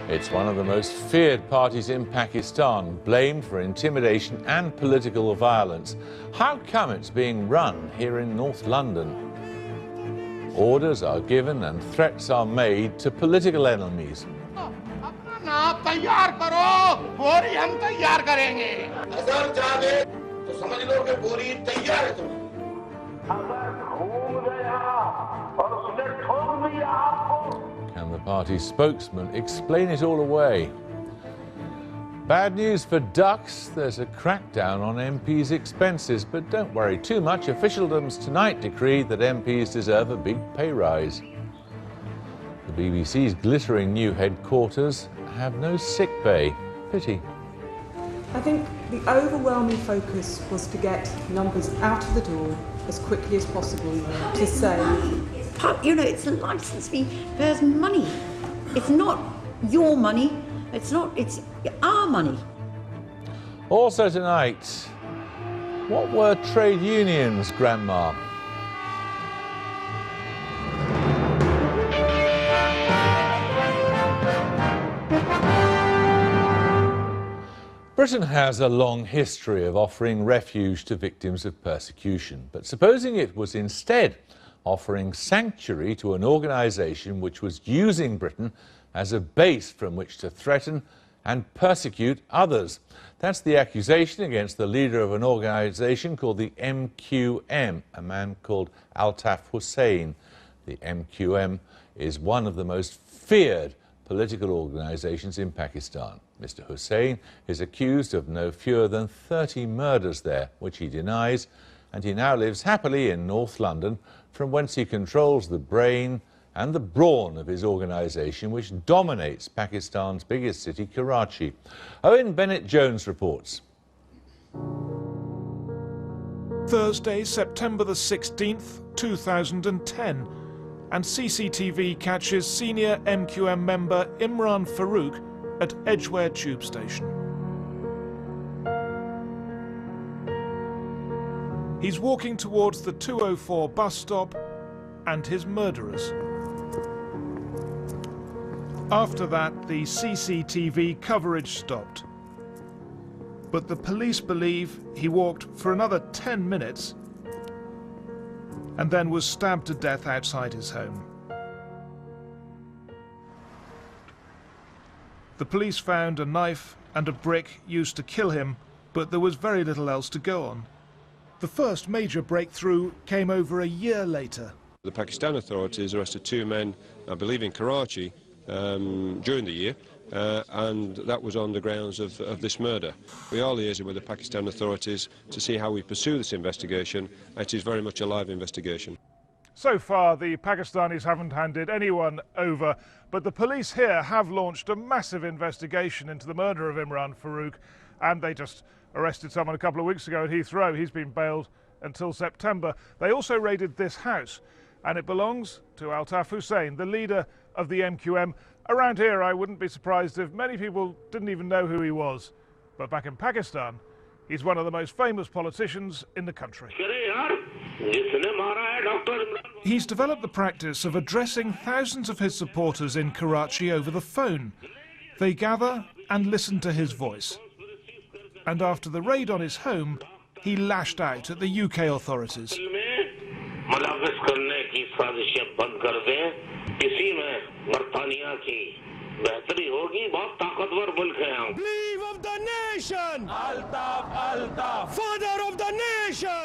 It's one of the most feared parties in Pakistan, blamed for intimidation and political violence. How come it's being run here in North London? Orders are given and threats are made to political enemies. Can the party's spokesman explain it all away? Bad news for ducks. There's a crackdown on MPs' expenses, but don't worry too much. Officialdom's tonight decreed that MPs deserve a big pay rise. The BBC's glittering new headquarters have no sick bay. Pity. I think the overwhelming focus was to get numbers out of the door as quickly as possible to say, you know, it's a licence fee, there's money. It's not your money, it's our money. Also tonight, what were trade unions, Grandma? Britain has a long history of offering refuge to victims of persecution, but supposing it was instead offering sanctuary to an organisation which was using Britain as a base from which to threaten and persecute others. That's the accusation against the leader of an organisation called the MQM, a man called Altaf Hussain. The MQM is one of the most feared political organisations in Pakistan. Mr. Hussain is accused of no fewer than 30 murders there, which he denies, and he now lives happily in North London, from whence he controls the brain and the brawn of his organisation, which dominates Pakistan's biggest city, Karachi. Owen Bennett-Jones reports. Thursday, September the 16th, 2010, and CCTV catches senior MQM member Imran Farooq at Edgware Tube Station. He's walking towards the 204 bus stop and his murderers. After that, the CCTV coverage stopped. But the police believe he walked for another 10 minutes and then was stabbed to death outside his home. The police found a knife and a brick used to kill him, but there was very little else to go on. The first major breakthrough came over a year later. The Pakistan authorities arrested two men, I believe in Karachi, during the year, and that was on the grounds of this murder. We are liaising with the Pakistan authorities to see how we pursue this investigation. It is very much a live investigation. So far, the Pakistanis haven't handed anyone over, but the police here have launched a massive investigation into the murder of Imran Farooq, and they just arrested someone a couple of weeks ago at Heathrow. He's been bailed until September. They also raided this house, and it belongs to Altaf Hussain, the leader of the MQM. Around here, I wouldn't be surprised if many people didn't even know who he was. But back in Pakistan, he's one of the most famous politicians in the country. He's developed the practice of addressing thousands of his supporters in Karachi over the phone. They gather and listen to his voice. And after the raid on his home, he lashed out at the UK authorities.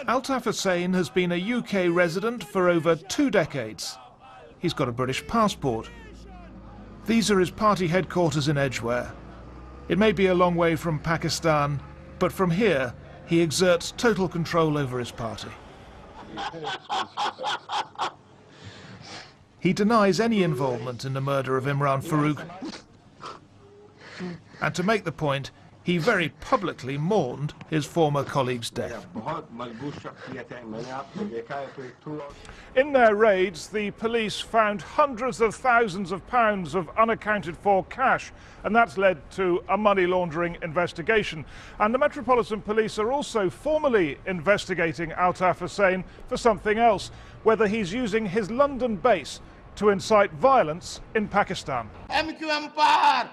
Altaf Hussain has been a UK resident for over 2 decades. He's got a British passport. These are his party headquarters in Edgware. It may be a long way from Pakistan, but from here he exerts total control over his party. He denies any involvement in the murder of Imran Farooq. And to make the point, he very publicly mourned his former colleague's death. In their raids, the police found hundreds of thousands of pounds of unaccounted for cash, and that's led to a money laundering investigation. And the Metropolitan Police are also formally investigating Altaf Hussain for something else, whether he's using his London base to incite violence in Pakistan. MQM par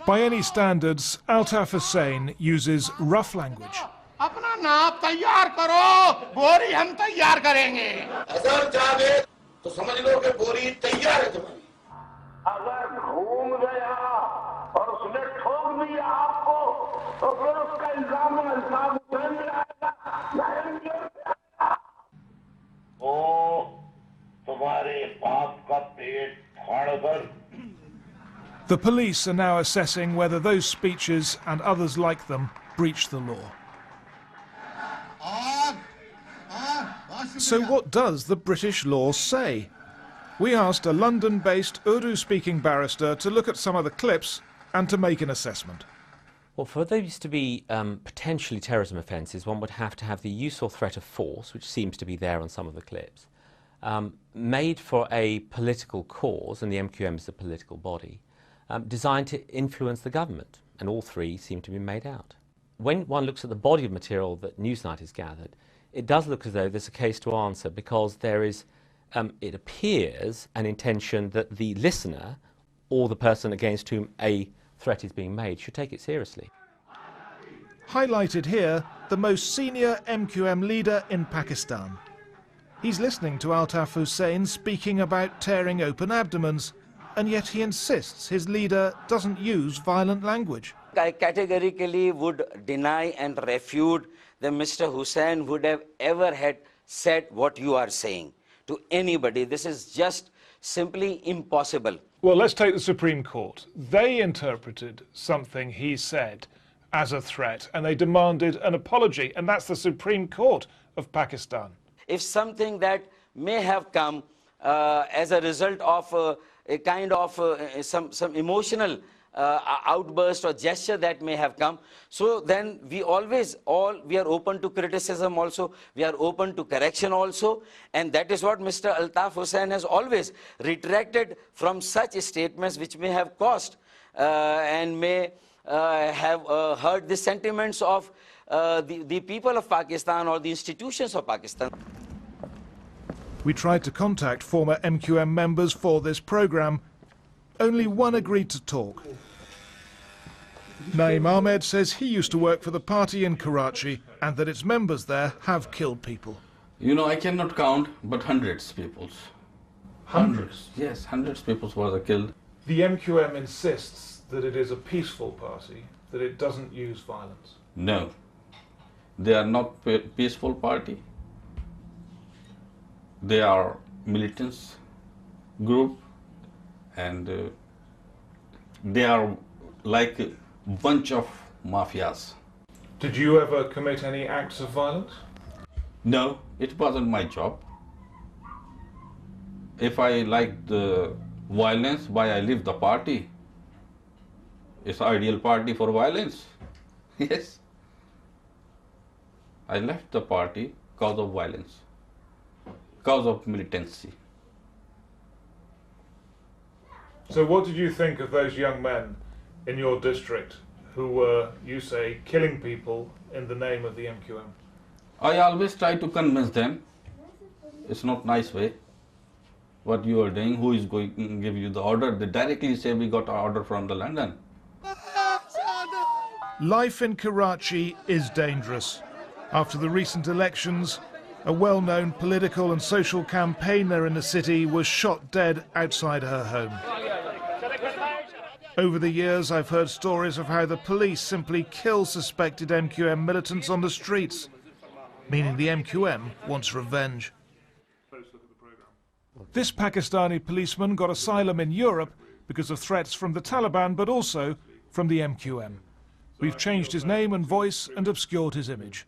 By any standards, Altaf Hussain uses rough language. अपना नाप तैयार करो, बोरी हम तैयार करेंगे। अगर जागे तो समझ लो कि बोरी तैयार है तुम्हारी। अगर घूम गया और उसने ठोक दिया आपको, तो फिर उसका इल्जाम उठा आएगा। वो तुम्हारे बाप का पेट फाड़कर। The police are now assessing whether those speeches and others like them breach the law. So what does the British law say? We asked a London-based Urdu-speaking barrister to look at some of the clips and to make an assessment. Well, for those to be potentially terrorism offences, one would have to have the use or threat of force, which seems to be there on some of the clips, made for a political cause, and the MQM is a political body, designed to influence the government, and all three seem to be made out. When one looks at the body of material that Newsnight has gathered, it does look as though there's a case to answer, because there is, it appears, an intention that the listener, or the person against whom a threat is being made, should take it seriously. Highlighted here, the most senior MQM leader in Pakistan. He's listening to Altaf Hussain speaking about tearing open abdomens, and yet he insists his leader doesn't use violent language. I categorically would deny and refute that Mr. Hussain would have ever had said what you are saying to anybody. This is just simply impossible. Well, let's take the Supreme Court. They interpreted something he said as a threat, and they demanded an apology, and that's the Supreme Court of Pakistan. If something that may have come as a result of a kind of some emotional outburst or gesture that may have come, so then we always we are open to criticism also, we are open to correction also, and that is what Mr. Altaf Hussain has always retracted from such statements which may have caused and may have hurt the sentiments of the people of Pakistan or the institutions of Pakistan. We tried to contact former MQM members for this programme. Only one agreed to talk. Naeem Ahmed says he used to work for the party in Karachi and that its members there have killed people. You know, I cannot count, but hundreds peoples. Hundreds? Yes, hundreds peoples were killed. The MQM insists that it is a peaceful party, that it doesn't use violence. No, they are not a peaceful party. They are militants group, and they are like a bunch of mafias. Did you ever commit any acts of violence? No, it wasn't my job. If I liked the violence, why I leave the party? It's an ideal party for violence. Yes. I left the party because of violence, because of militancy. So what did you think of those young men in your district who were, you say, killing people in the name of the MQM? I always try to convince them. It's not nice way. What you are doing, who is going to give you the order? They directly say we got an order from the London. Life in Karachi is dangerous. After the recent elections, a well-known political and social campaigner in the city was shot dead outside her home. Over the years, I've heard stories of how the police simply kill suspected MQM militants on the streets, meaning the MQM wants revenge. This Pakistani policeman got asylum in Europe because of threats from the Taliban, but also from the MQM. We've changed his name and voice and obscured his image.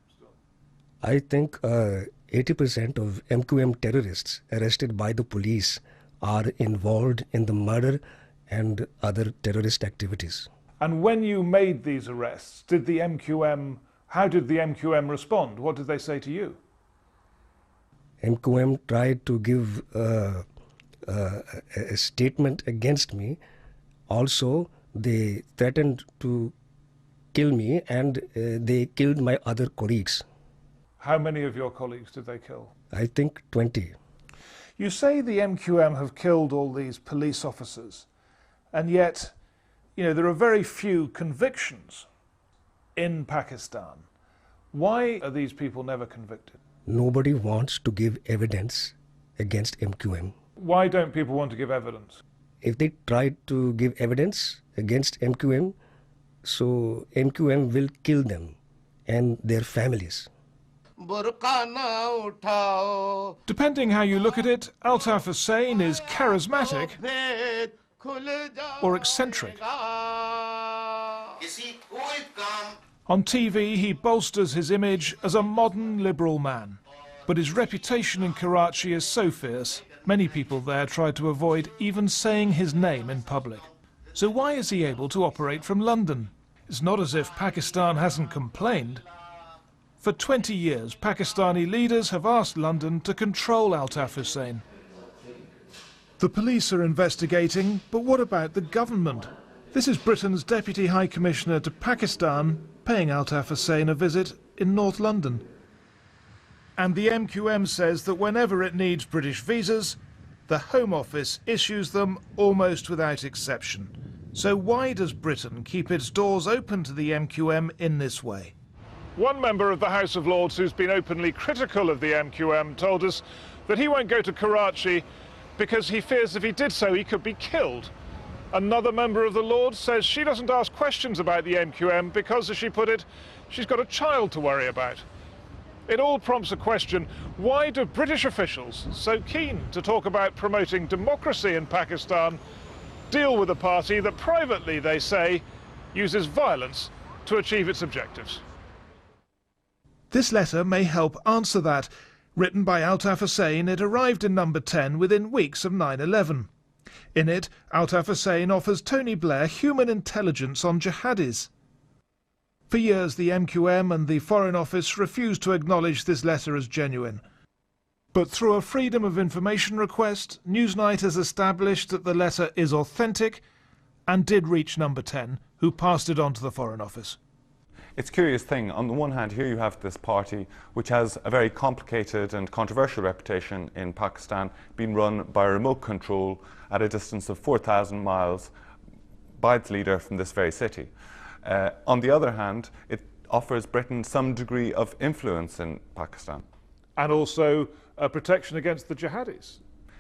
I think 80% of MQM terrorists arrested by the police are involved in the murder and other terrorist activities. And when you made these arrests, how did the MQM respond? What did they say to you? MQM tried to give a statement against me. Also, they threatened to kill me, and they killed my other colleagues. How many of your colleagues did they kill? I think 20. You say the MQM have killed all these police officers, and yet You know, there are very few convictions in Pakistan. Why are these people never convicted? Nobody wants to give evidence against MQM. Why don't people want to give evidence? If they try to give evidence against MQM, so MQM will kill them and their families. Depending how you look at it, Altaf Hussain is charismatic or eccentric. On TV, he bolsters his image as a modern liberal man. But his reputation in Karachi is so fierce, many people there try to avoid even saying his name in public. So why is he able to operate from London? It's not as if Pakistan hasn't complained. For 20 years, Pakistani leaders have asked London to control Altaf Hussain. The police are investigating, but what about the government? This is Britain's Deputy High Commissioner to Pakistan paying Altaf Hussain a visit in North London. And the MQM says that whenever it needs British visas, the Home Office issues them almost without exception. So why does Britain keep its doors open to the MQM in this way? One member of the House of Lords who's been openly critical of the MQM told us that he won't go to Karachi because he fears if he did so he could be killed. Another member of the Lords says she doesn't ask questions about the MQM because, as she put it, she's got a child to worry about. It all prompts a question: why do British officials, so keen to talk about promoting democracy in Pakistan, deal with a party that privately, they say, uses violence to achieve its objectives? This letter may help answer that. Written by Altaf Hussain, it arrived in number 10 within weeks of 9/11. In it, Altaf Hussain offers Tony Blair human intelligence on jihadis. For years, the MQM and the Foreign Office refused to acknowledge this letter as genuine. But through a Freedom of Information request, Newsnight has established that the letter is authentic and did reach number 10, who passed it on to the Foreign Office. It's a curious thing. On the one hand, here you have this party which has a very complicated and controversial reputation in Pakistan, being run by remote control at a distance of 4,000 miles by its leader from this very city. On the other hand, it offers Britain some degree of influence in Pakistan. And also protection against the jihadis.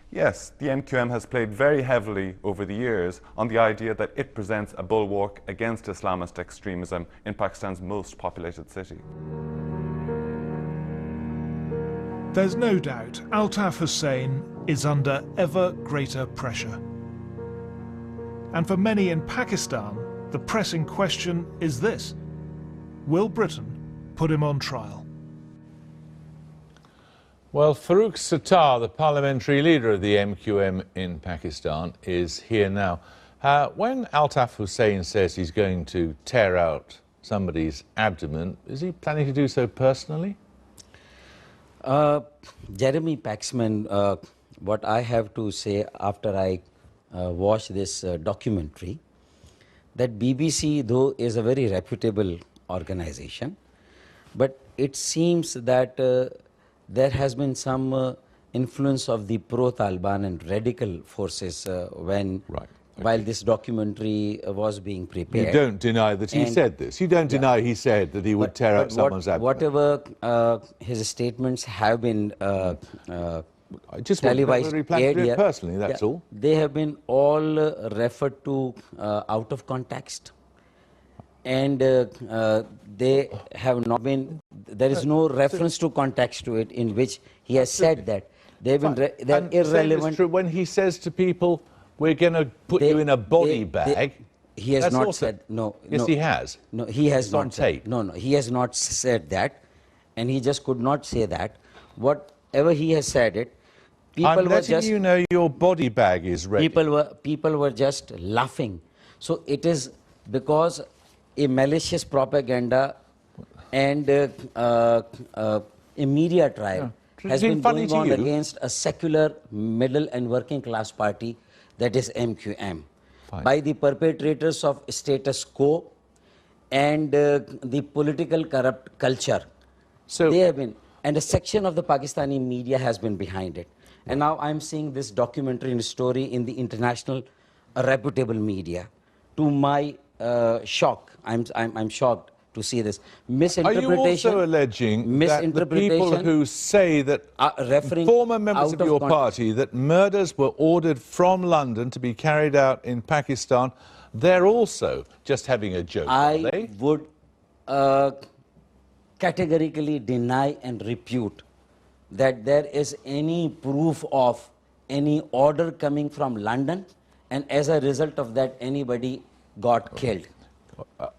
Yes, the MQM has played very heavily over the years on the idea that it presents a bulwark against Islamist extremism in Pakistan's most populated city. There's no doubt Altaf Hussain is under ever greater pressure. And for many in Pakistan, the pressing question is this: will Britain put him on trial? Well, Farooq Sattar, the parliamentary leader of the MQM in Pakistan, is here now. When Altaf Hussain says he's going to tear out somebody's abdomen, is he planning to do so personally? Jeremy Paxman, what I have to say after I watched this documentary, that BBC, though, is a very reputable organization, but it seems that there has been some influence of the pro-Taliban and radical forces while this documentary was being prepared. You don't deny that he said this. You don't deny he said that he would tear out someone's abdomen. Whatever his statements have been televised, aired personally, that's all. They have been all referred to out of context. And they have not been, there is no reference to context to it in which he has said that. They've been they're irrelevant. True. When he says to people, we're going to put you in a body bag, he has not said, no. Yes, no, he has. No, he has it's not on said, tape. No, he has not said that, and he just could not say that. Whatever he has said it, people I'm were letting just... you know your body bag is ready. People were just laughing. So it is because a malicious propaganda and a media trial has been going on against a secular middle and working class party, that is MQM, by the perpetrators of status quo and the political corrupt culture. So they have been, and a section of the Pakistani media has been behind it. And now I'm seeing this documentary and story in the international reputable media. to my shock, I'm shocked to see this misinterpretation. Are you also alleging that the people who say that, former members of your party, that murders were ordered from London to be carried out in Pakistan, they're also just having a joke, are they? I would categorically deny and refute that there is any proof of any order coming from London, and as a result of that anybody got killed.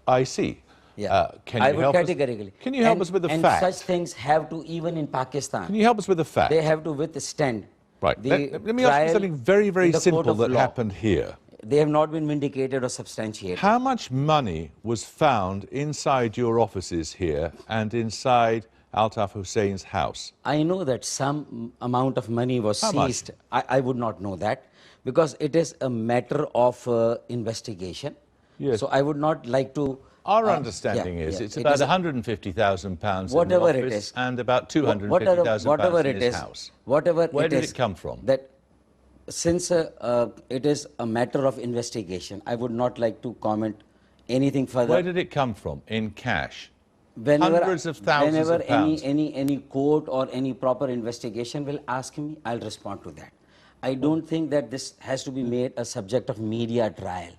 I see. Yeah, can I you would help categorically. Can you help us with the and fact? Such things have to, even in Pakistan. Can you help us with the fact? They have to withstand. Right. Let me ask you something very, very simple that happened here. They have not been vindicated or substantiated. How much money was found inside your offices here and inside Altaf Hussein's house? I know that some amount of money was seized. I would not know that, because it is a matter of investigation. Yes. So I would not like to... Our understanding is it's about £150,000 in the office it is, and about £250,000 in his house. Where did it come from? That since it is a matter of investigation, I would not like to comment anything further. Where did it come from? In cash? Whenever, hundreds of thousands of pounds. any court or any proper investigation will ask me, I'll respond to that. I don't think that this has to be made a subject of media trial.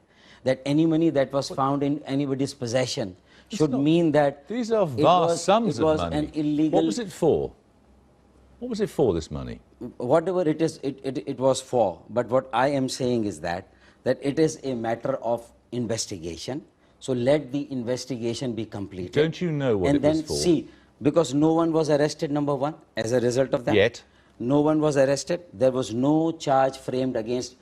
That any money that was found in anybody's possession should mean that these are vast sums of money. An illegal. What was it for? What was it for, this money? Whatever it is, it was for. But what I am saying is that it is a matter of investigation. So let the investigation be completed. Don't you know what it was for? And then see, because no one was arrested, number one, as a result of that. Yet. No one was arrested. There was no charge framed against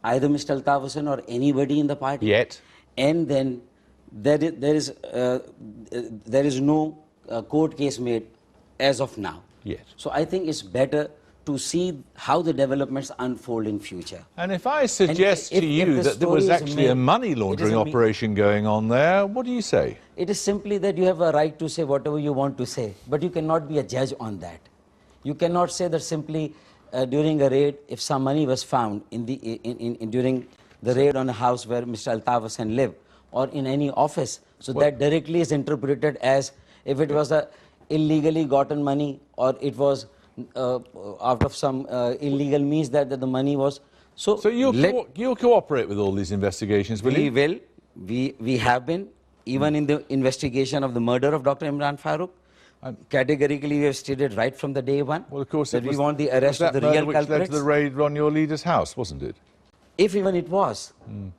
either Mr. Altaf Hussain or anybody in the party. Yet. And then there is no court case made as of now. Yet. So I think it's better to see how the developments unfold in future. And if I suggest to you that there was actually a money laundering operation going on there, what do you say? It is simply that you have a right to say whatever you want to say, but you cannot be a judge on that. You cannot say that simply during a raid, if some money was found during the raid on a house where Mr. Altaf Hussain lived, or in any office, so that directly is interpreted as if it was a illegally gotten money, or it was out of some illegal means that the money was. So you'll cooperate with all these investigations, will you? We will. We have been, even in the investigation of the murder of Dr. Imran Farooq. Categorically, we have stated right from the day one, well, of course, that we want the arrest of the real culprits. Which led to the raid on your leader's house, wasn't it? If even it was,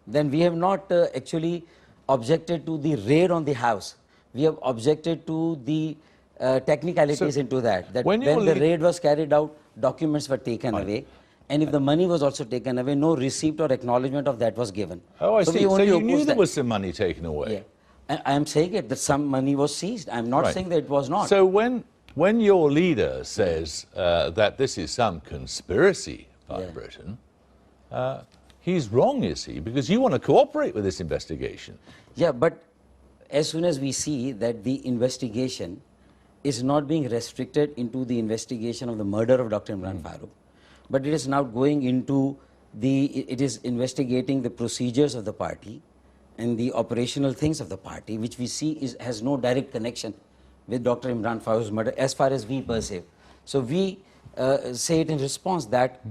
then we have not actually objected to the raid on the house. We have objected to the technicalities into that. That when the raid was carried out, documents were taken away. And if the money was also taken away, no receipt or acknowledgement of that was given. Oh, I see. So you knew there was some money taken away? Yeah. I am saying it, that some money was seized. I am not saying that it was not. So when your leader says that this is some conspiracy by Britain, he's wrong, is he? Because you want to cooperate with this investigation. Yeah, but as soon as we see that the investigation is not being restricted into the investigation of the murder of Dr. Imran Farooq, but it is now going into it is investigating the procedures of the party and the operational things of the party, which we see has no direct connection with Dr. Imran Farooq's murder, as far as we perceive. So we say it in response that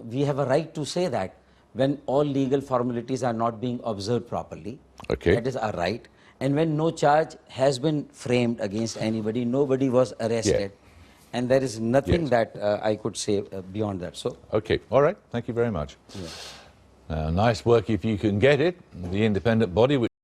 we have a right to say that when all legal formalities are not being observed properly, that is our right. And when no charge has been framed against anybody, nobody was arrested, and there is nothing that I could say beyond that. So. Okay, all right. Thank you very much. Nice work if you can get it. The independent body, which